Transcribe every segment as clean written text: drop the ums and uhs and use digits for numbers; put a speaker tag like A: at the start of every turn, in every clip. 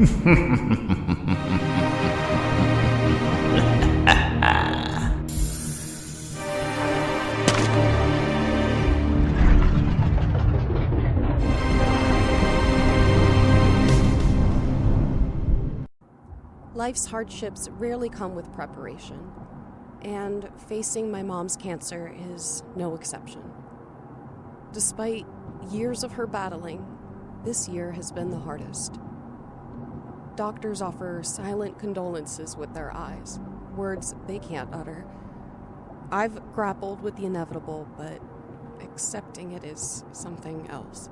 A: Life's hardships rarely come with preparation, and facing my mom's cancer is no exception. Despite years of her battling, this year has been the hardest. Doctors offer silent condolences with their eyes, words they can't utter. I've grappled with the inevitable, but accepting it is something else.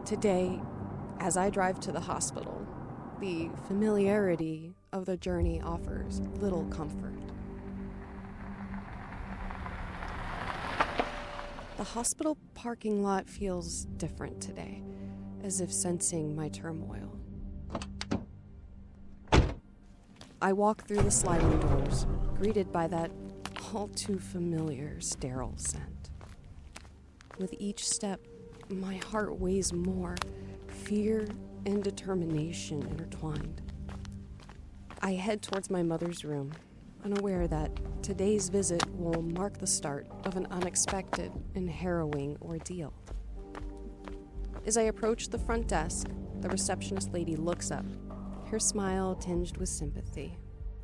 A: Today, as I drive to the hospital, the familiarity of the journey offers little comfort. The hospital parking lot feels different today, as if sensing my turmoil. I walk through the sliding doors, greeted by that all too familiar sterile scent. With each step, my heart weighs more, fear and determination intertwined. I head towards my mother's room, unaware that today's visit will mark the start of an unexpected and harrowing ordeal. As I approach the front desk, the receptionist lady looks up, her smile tinged with sympathy.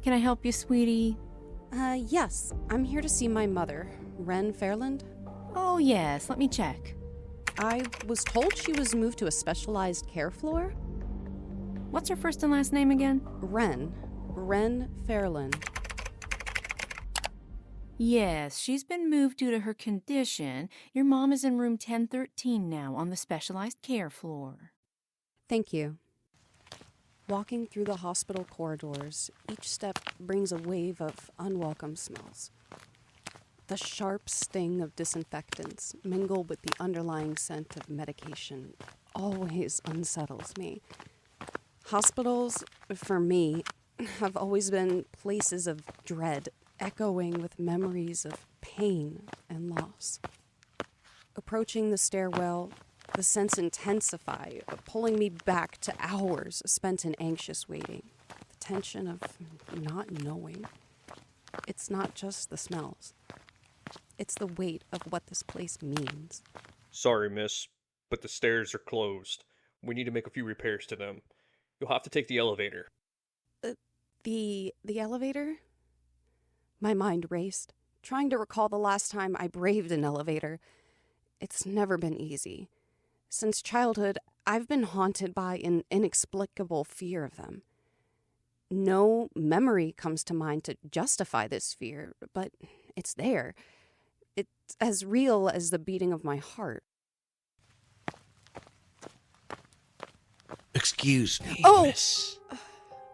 B: Can I help you, sweetie?
A: Yes. I'm here to see my mother, Wren Fairland.
B: Oh, yes. Let me check.
A: I was told she was moved to a specialized care floor.
B: What's her first and last name again?
A: Wren Fairland.
B: Yes, she's been moved due to her condition. Your mom is in room 1013 now on the specialized care floor.
A: Thank you. Walking through the hospital corridors, each step brings a wave of unwelcome smells. The sharp sting of disinfectants, mingled with the underlying scent of medication, always unsettles me. Hospitals, for me, have always been places of dread, echoing with memories of pain and loss. Approaching the stairwell, the scents intensify, pulling me back to hours spent in anxious waiting. The tension of not knowing. It's not just the smells. It's the weight of what this place means.
C: Sorry, miss, but the stairs are closed. We need to make a few repairs to them. You'll have to take the elevator.
A: The elevator? My mind raced, trying to recall the last time I braved an elevator. It's never been easy. Since childhood, I've been haunted by an inexplicable fear of them. No memory comes to mind to justify this fear, but it's there. It's as real as the beating of my heart.
D: Excuse me, miss.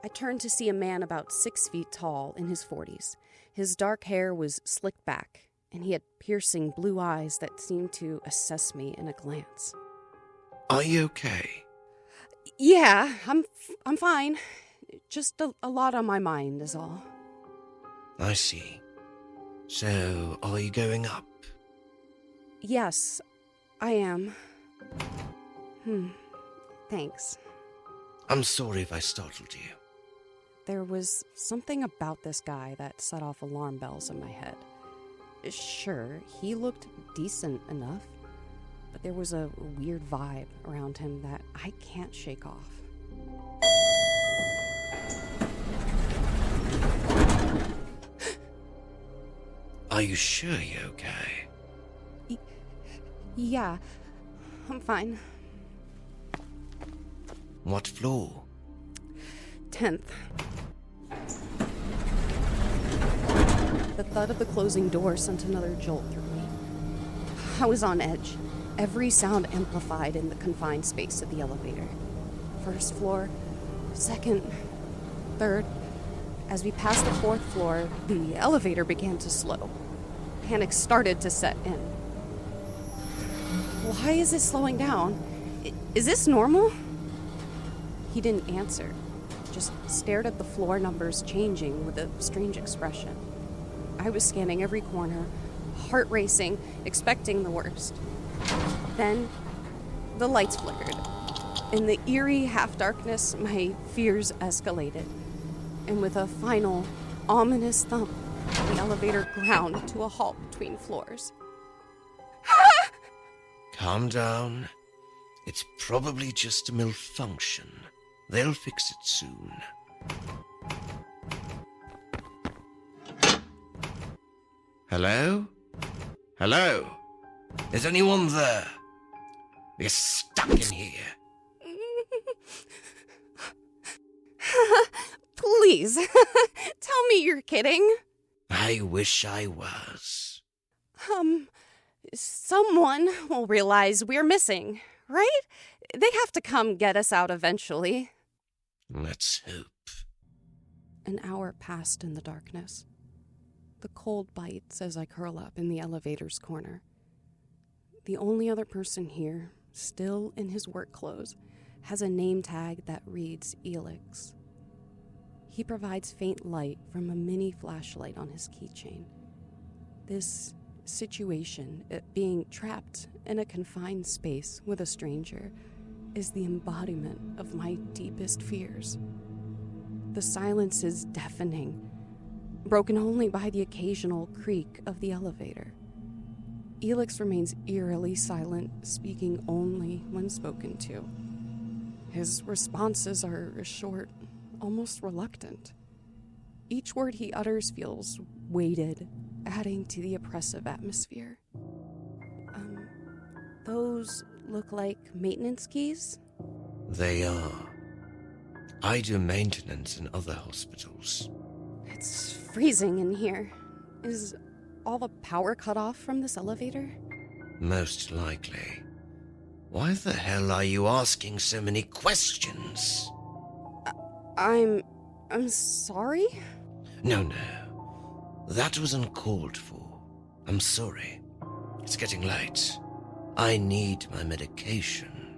A: I turned to see a man about 6 feet tall in his 40s. His dark hair was slicked back, and he had piercing blue eyes that seemed to assess me in a glance.
D: Are you okay?
A: Yeah, I'm fine. Just a lot on my mind is all.
D: I see. So, are you going up?
A: Yes, I am. Thanks.
D: I'm sorry if I startled you.
A: There was something about this guy that set off alarm bells in my head. Sure, he looked decent enough, but there was a weird vibe around him that I can't shake off.
D: Are you sure you're okay?
A: Yeah, I'm fine.
D: What floor?
A: 10th. The thud of the closing door sent another jolt through me. I was on edge, every sound amplified in the confined space of the elevator. First floor, second, third. As we passed the 4th floor, the elevator began to slow. Panic started to set in. Why is it slowing down? Is this normal? He didn't answer, just stared at the floor numbers changing with a strange expression. I was scanning every corner, heart racing, expecting the worst. Then, the lights flickered. In the eerie half-darkness, my fears escalated, and with a final, ominous thump, the elevator ground to a halt between floors.
D: Calm down. It's probably just a malfunction. They'll fix it soon. Hello? Hello? Is anyone there? We're stuck in here.
A: Please, tell me you're kidding.
D: I wish I was.
A: Someone will realize we're missing, right? They have to come get us out eventually.
D: Let's hope.
A: An hour passed in the darkness. The cold bites as I curl up in the elevator's corner. The only other person here, still in his work clothes, has a name tag that reads Elix. He provides faint light from a mini flashlight on his keychain. This situation, being trapped in a confined space with a stranger, is the embodiment of my deepest fears. The silence is deafening, broken only by the occasional creak of the elevator. Elix remains eerily silent, speaking only when spoken to. His responses are short, almost reluctant. Each word he utters feels weighted, adding to the oppressive atmosphere. Those look like maintenance keys?
D: They are. I do maintenance in other hospitals.
A: It's freezing in here. Is all the power cut off from this elevator?
D: Most likely. Why the hell are you asking so many questions?
A: I'm sorry?
D: No. That was uncalled for. I'm sorry. It's getting late. I need my medication.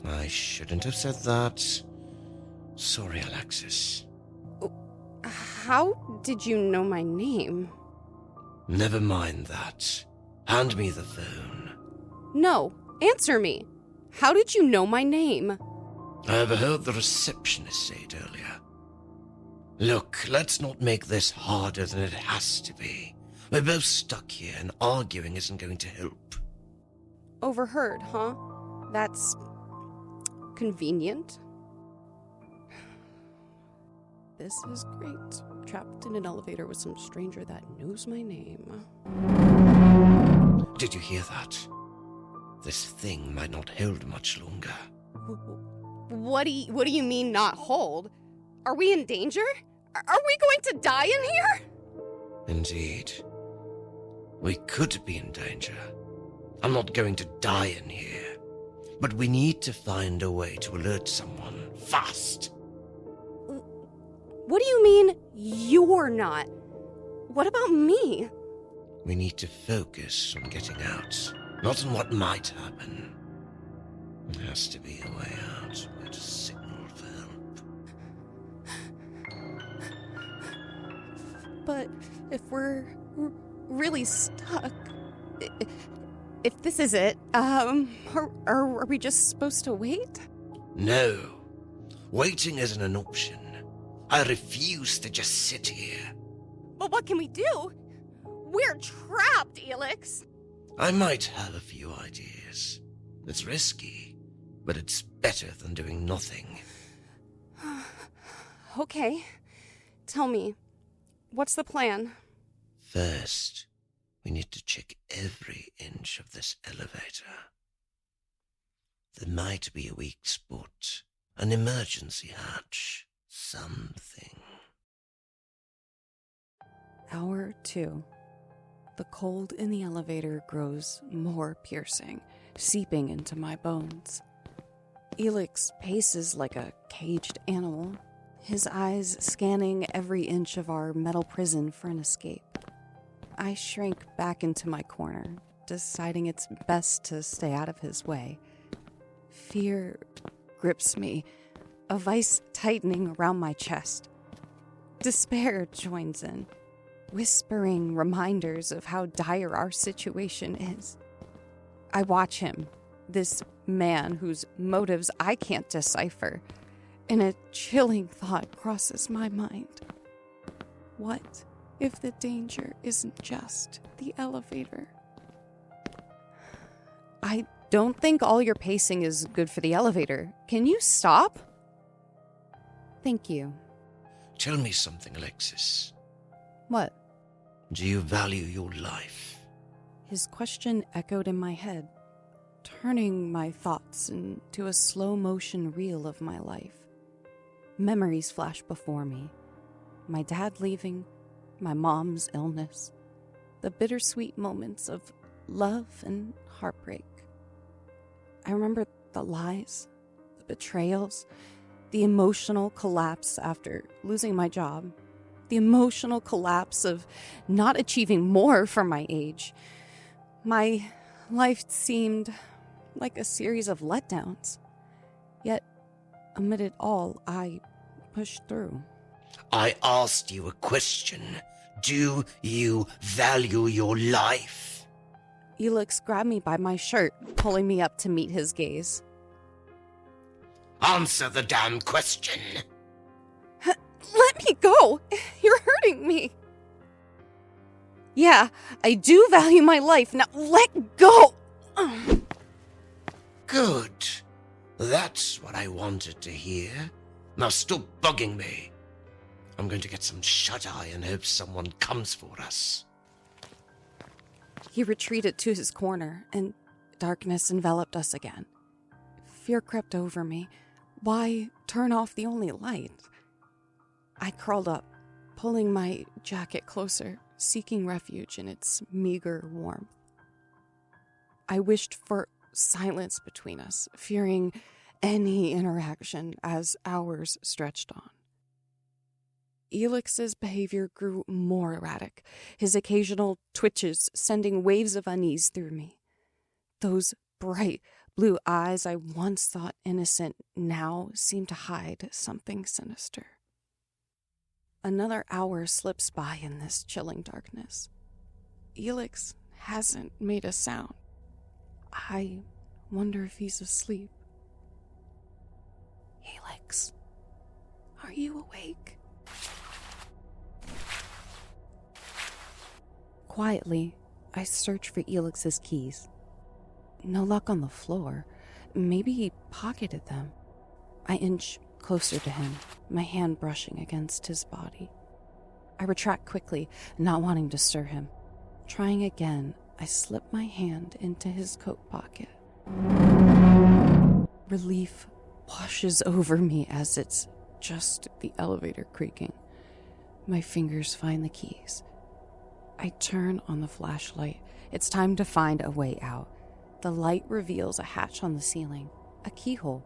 D: I shouldn't have said that. Sorry, Alexis.
A: How did you know my name?
D: Never mind that. Hand me the phone.
A: No, answer me. How did you know my name?
D: I overheard the receptionist say it earlier. Look, let's not make this harder than it has to be. We're both stuck here, and arguing isn't going to help.
A: Overheard, huh? That's convenient. This is great. Trapped in an elevator with some stranger that knows my name.
D: Did you hear that? This thing might not hold much longer.
A: What do you mean not hold? Are we in danger? Are we going to die in here?
D: Indeed. We could be in danger. I'm not going to die in here. But we need to find a way to alert someone fast.
A: What do you mean, you're not? What about me?
D: We need to focus on getting out, not on what might happen. There has to be a way out. Where to signal for help.
A: But if we're really stuck, if this is it, are we just supposed to wait?
D: No. Waiting isn't an option. I refuse to just sit here.
A: But what can we do? We're trapped, Elix.
D: I might have a few ideas. It's risky, but it's better than doing nothing.
A: Okay. Tell me, what's the plan?
D: First, we need to check every inch of this elevator. There might be a weak spot, an emergency hatch, something.
A: Hour 2. The cold in the elevator grows more piercing, seeping into my bones. Elix paces like a caged animal, his eyes scanning every inch of our metal prison for an escape. I shrink back into my corner, deciding it's best to stay out of his way. Fear grips me, a vice tightening around my chest. Despair joins in, whispering reminders of how dire our situation is. I watch him, this man whose motives I can't decipher, and a chilling thought crosses my mind. What if the danger isn't just the elevator? I don't think all your pacing is good for the elevator. Can you stop? Thank you.
D: Tell me something, Alexis.
A: What?
D: Do you value your life?
A: His question echoed in my head, turning my thoughts into a slow-motion reel of my life. Memories flashed before me. My dad leaving, my mom's illness, the bittersweet moments of love and heartbreak. I remember the lies, the betrayals, the emotional collapse after losing my job, the emotional collapse of not achieving more for my age. My life seemed like a series of letdowns. Yet, amid it all, I pushed through.
D: I asked you a question. Do you value your life?
A: Elix grabbed me by my shirt, pulling me up to meet his gaze.
D: Answer the damn question.
A: Let me go! You're hurting me! Yeah, I do value my life. Now let go!
D: Good. That's what I wanted to hear. Now stop bugging me. I'm going to get some shut-eye and hope someone comes for us.
A: He retreated to his corner, and darkness enveloped us again. Fear crept over me. Why turn off the only light? I crawled up, pulling my jacket closer, seeking refuge in its meager warmth. I wished for silence between us, fearing any interaction as hours stretched on. Elix's behavior grew more erratic, his occasional twitches sending waves of unease through me. Those bright blue eyes I once thought innocent now seemed to hide something sinister. Another hour slips by in this chilling darkness. Elix hasn't made a sound. I wonder if he's asleep. Elix, are you awake? Quietly, I search for Elix's keys. No luck on the floor. Maybe he pocketed them. I inch closer to him, my hand brushing against his body. I retract quickly, not wanting to stir him. Trying again, I slip my hand into his coat pocket. Relief washes over me as it's just the elevator creaking. My fingers find the keys. I turn on the flashlight. It's time to find a way out. The light reveals a hatch on the ceiling, a keyhole.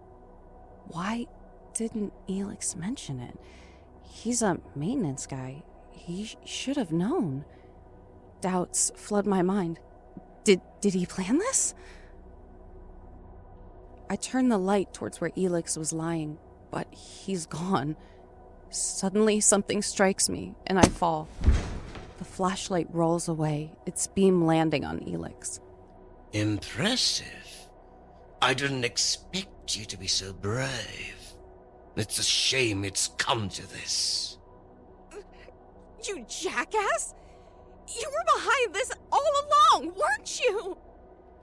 A: Why didn't Elix mention it? He's a maintenance guy. He should have known. Doubts flood my mind. Did he plan this? I turn the light towards where Elix was lying, but he's gone. Suddenly, something strikes me, and I fall. The flashlight rolls away, its beam landing on Elix.
D: Impressive. I didn't expect you to be so brave. It's a shame it's come to this.
A: You jackass! You were behind this all along, weren't you?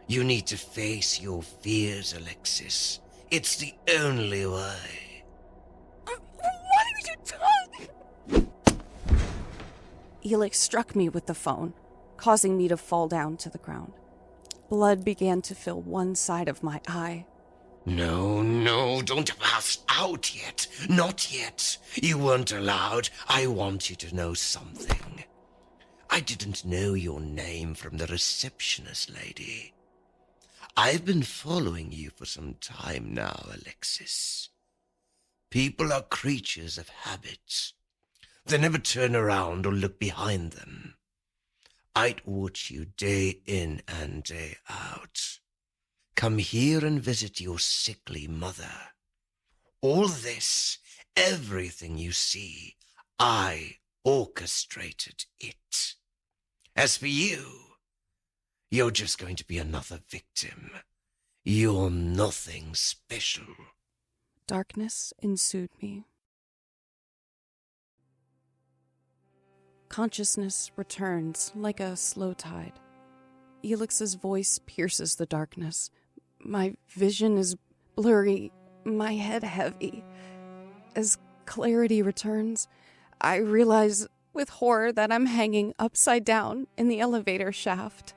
D: You need to face your fears, Alexis. It's the only way.
A: What are you doing? Elix struck me with the phone, causing me to fall down to the ground. Blood began to fill one side of my eye.
D: No, don't pass out yet. Not yet. You weren't allowed. I want you to know something. I didn't know your name from the receptionist lady. I've been following you for some time now, Alexis. People are creatures of habit. They never turn around or look behind them. I'd watch you day in and day out. Come here and visit your sickly mother. All this, everything you see, I orchestrated it. As for you, you're just going to be another victim. You're nothing special.
A: Darkness ensued me. Consciousness returns like a slow tide. Elix's voice pierces the darkness. My vision is blurry, my head heavy. As clarity returns, I realize with horror that I'm hanging upside down in the elevator shaft.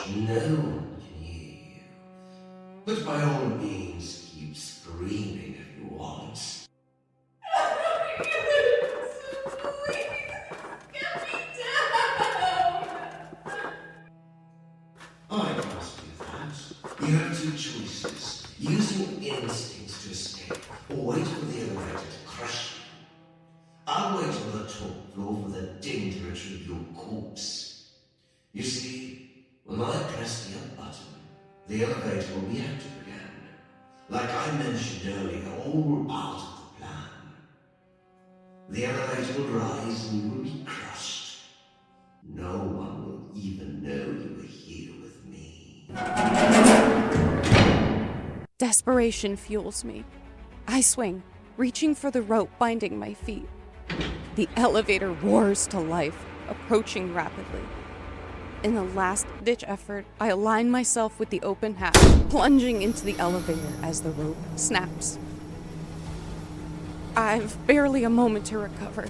D: No one can hear you. But by all means, keep screaming if you want. I can't do that. You have two choices. Use your instincts to escape, or wait for the elevator to crush you. I'll wait on the top floor for the ding to retrieve your corpse. You see, when I press the up button, the elevator will be active again. Like I mentioned earlier, all part of the plan. The elevator will rise and you will be crushed. No one will even know you were here with me.
A: Desperation fuels me. I swing, reaching for the rope binding my feet. The elevator roars to life, approaching rapidly. In a last-ditch effort, I align myself with the open hatch, plunging into the elevator as the rope snaps. I've barely a moment to recover.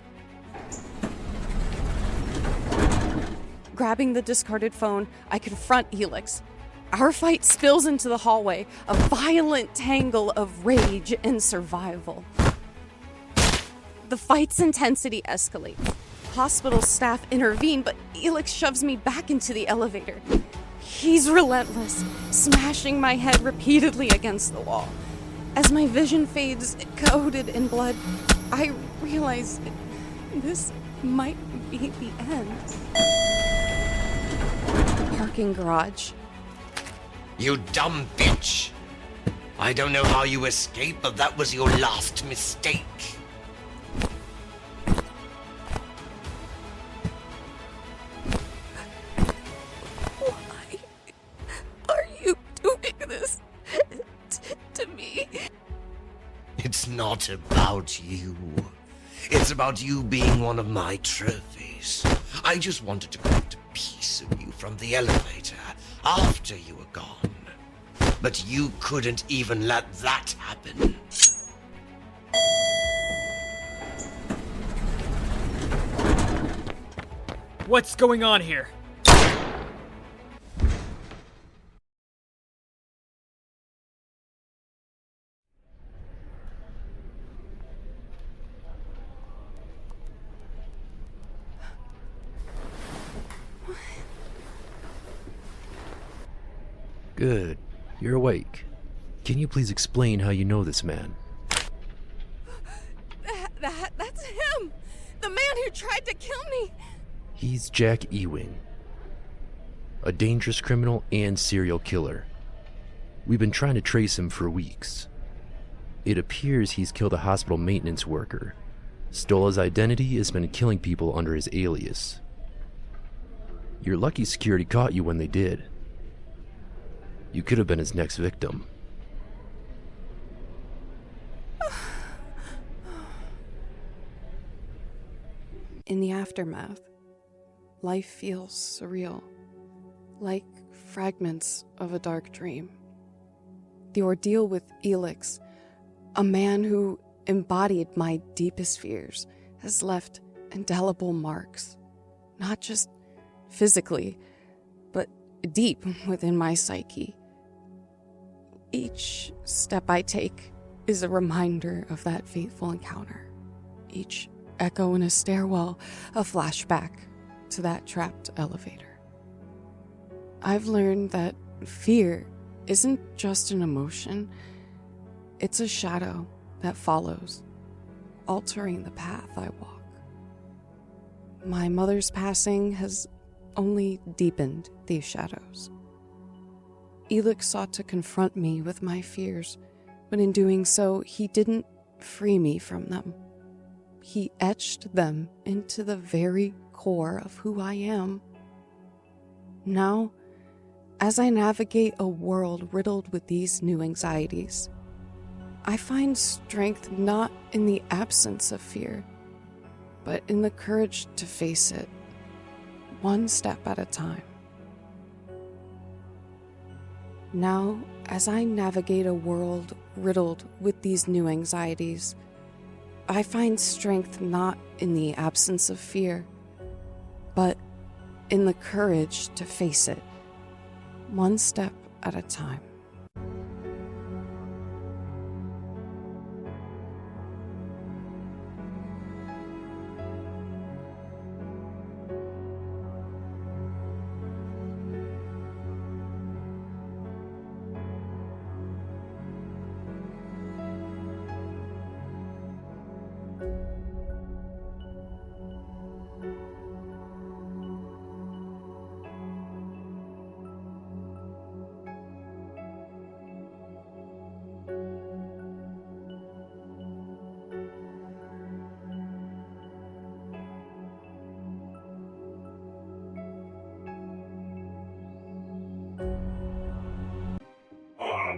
A: Grabbing the discarded phone, I confront Elix. Our fight spills into the hallway, a violent tangle of rage and survival. The fight's intensity escalates. Hospital staff intervene, but Elix shoves me back into the elevator. He's relentless, smashing my head repeatedly against the wall. As my vision fades, coated in blood, I realize this might be the end. Parking garage.
D: You dumb bitch! I don't know how you escaped, but that was your last mistake.
A: Why are you doing this to me?
D: It's not about you. It's about you being one of my trophies. I just wanted to collect a piece of you from the elevator after you were gone. But you couldn't even let that happen.
E: What's going on here?
F: Good. You're awake. Can you please explain how you know this man?
A: That's him! The man who tried to kill me!
F: He's Jack Ewing, a dangerous criminal and serial killer. We've been trying to trace him for weeks. It appears he's killed a hospital maintenance worker, stole his identity, has been killing people under his alias. You're lucky security caught you when they did. You could have been his next victim.
A: In the aftermath, life feels surreal, like fragments of a dark dream. The ordeal with Elix, a man who embodied my deepest fears, has left indelible marks, not just physically, but deep within my psyche. Each step I take is a reminder of that fateful encounter. Each echo in a stairwell, a flashback to that trapped elevator. I've learned that fear isn't just an emotion, it's a shadow that follows, altering the path I walk. My mother's passing has only deepened these shadows. Elix sought to confront me with my fears, but in doing so, he didn't free me from them. He etched them into the very core of who I am. Now, as I navigate a world riddled with these new anxieties, I find strength not in the absence of fear, but in the courage to face it, one step at a time. Now, as I navigate a world riddled with these new anxieties, I find strength not in the absence of fear, but in the courage to face it, one step at a time.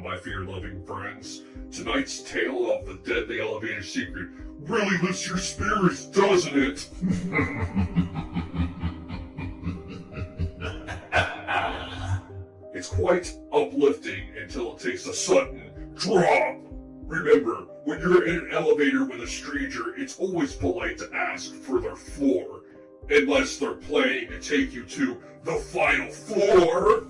G: My fear-loving friends, tonight's tale of the deadly elevator secret really lifts your spirits, doesn't it? It's quite uplifting until it takes a sudden drop. Remember, when you're in an elevator with a stranger, it's always polite to ask for their floor, unless they're planning to take you to the final floor.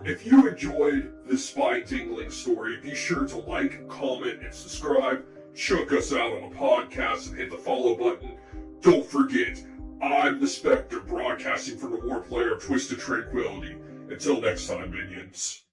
G: If you enjoyed this spine-tingling story, be sure to like, comment, and subscribe. Check us out on the podcast and hit the follow button. Don't forget, I'm the Spectre, broadcasting from the War Player of Twisted Tranquility. Until next time, minions.